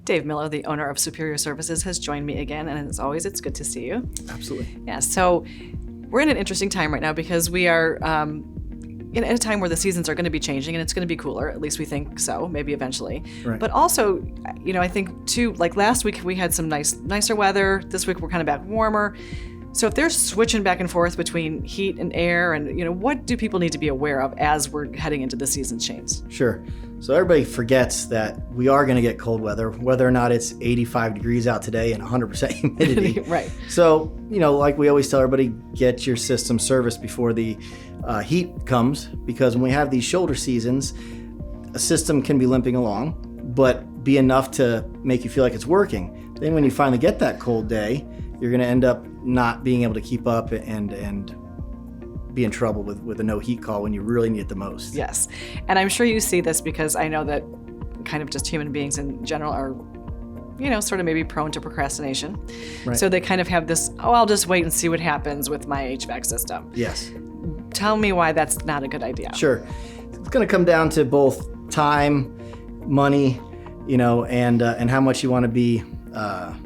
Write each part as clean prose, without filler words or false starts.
Dave Miller, the owner of Superior Services, has joined me again, and as always, it's good to see you. Absolutely. Yeah, so we're in an interesting time right now because we are in a time where the seasons are going to be changing and it's going to be cooler. At least we think so, maybe eventually. Right. But also, I think too, like last week we had some nicer weather. This week we're kind of back warmer. So if they're switching back and forth between heat and air, and what do people need to be aware of as we're heading into the season change? Sure. So everybody forgets that we are going to get cold weather, whether or not it's 85 degrees out today and 100% humidity. Right. So, like we always tell everybody, get your system serviced before the heat comes, because when we have these shoulder seasons, a system can be limping along, but be enough to make you feel like it's working. Then when you finally get that cold day, you're going to end up not being able to keep up and be in trouble with a no heat call when you really need it the most. Yes. And I'm sure you see this because I know that kind of just human beings in general are, sort of maybe prone to procrastination. Right. So they kind of have this, I'll just wait and see what happens with my HVAC system. Yes. Tell me why that's not a good idea. Sure. It's going to come down to both time, money, and how much you want to be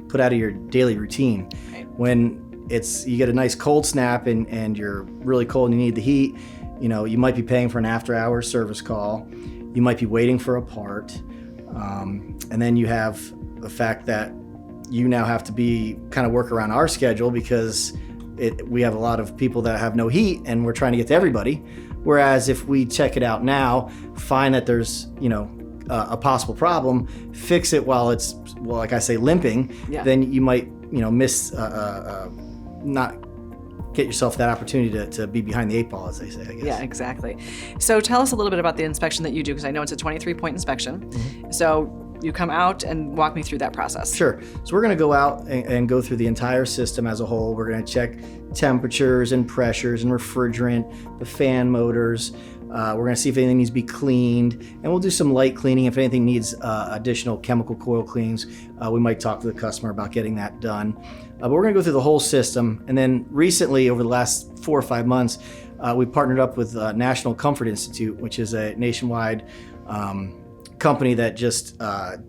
put out of your daily routine. Right. When you get a nice cold snap and you're really cold and you need the heat, you might be paying for an after-hours service call. You might be waiting for a part. And then you have the fact that you now have to be kind of work around our schedule because we have a lot of people that have no heat and we're trying to get to everybody. Whereas if we check it out now, find that there's, a possible problem, fix it while it's, like I say, limping, then you might, miss, not get yourself that opportunity to be behind the 8 ball, as they say, I guess. Yeah, exactly. So tell us a little bit about the inspection that you do, because I know it's a 23-point inspection. Mm-hmm. So you come out and walk me through that process. Sure. So we're going to go out and go through the entire system as a whole. We're going to check temperatures and pressures and refrigerant, the fan motors. We're going to see if anything needs to be cleaned, and we'll do some light cleaning. If anything needs additional chemical coil cleans, we might talk to the customer about getting that done. But we're going to go through the whole system. And then recently, over the last 4 or 5 months, we partnered up with National Comfort Institute, which is a nationwide company that just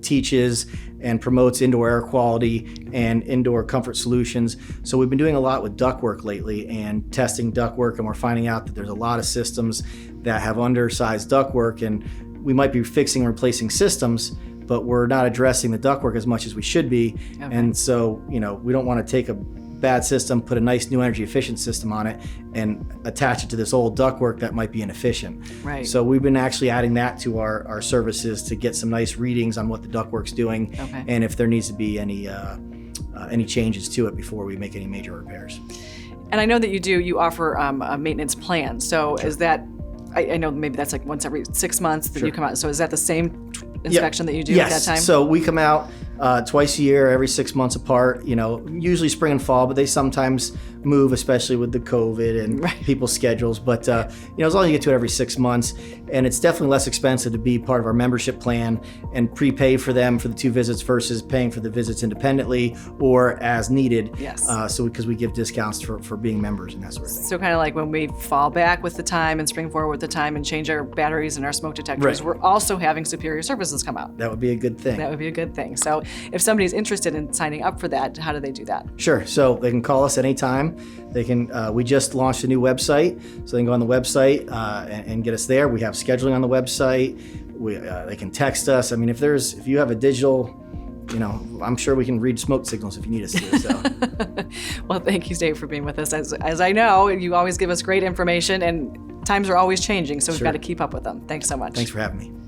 teaches and promotes indoor air quality and indoor comfort solutions. So we've been doing a lot with ductwork lately and testing ductwork, and we're finding out that there's a lot of systems that have undersized ductwork, and we might be fixing and replacing systems, but we're not addressing the ductwork as much as we should be. Okay. And so, we don't want to take a bad system, put a nice new energy efficient system on it, and attach it to this old ductwork that might be inefficient. Right. So we've been actually adding that to our services to get some nice readings on what the ductwork's doing, okay, and if there needs to be any changes to it before we make any major repairs. And I know that you offer a maintenance plan. So sure. Is that, I know maybe that's like once every 6 months that sure. You come out. So is that the same inspection that you do at that time? So we come out twice a year, every 6 months apart, usually spring and fall, but they sometimes move, especially with the COVID and right. People's schedules. But, as long as you get to it every 6 months, and it's definitely less expensive to be part of our membership plan and prepay for them for the 2 visits versus paying for the visits independently or as needed. Yes. Because we give discounts for being members and that sort of thing. So kind of like when we fall back with the time and spring forward with the time and change our batteries and our smoke detectors, right. We're also having Superior Services come out. That would be a good thing. That would be a good thing. So if somebody's interested in signing up for that, how do they do that? Sure. So they can call us anytime. They can. We just launched a new website, so they can go on the website and get us there. We have scheduling on the website. They can text us. I mean, if you have a digital, I'm sure we can read smoke signals if you need us to. So. Well, thank you, Dave, for being with us. As I know, you always give us great information, and times are always changing, so we've got to keep up with them. Thanks so much. Thanks for having me.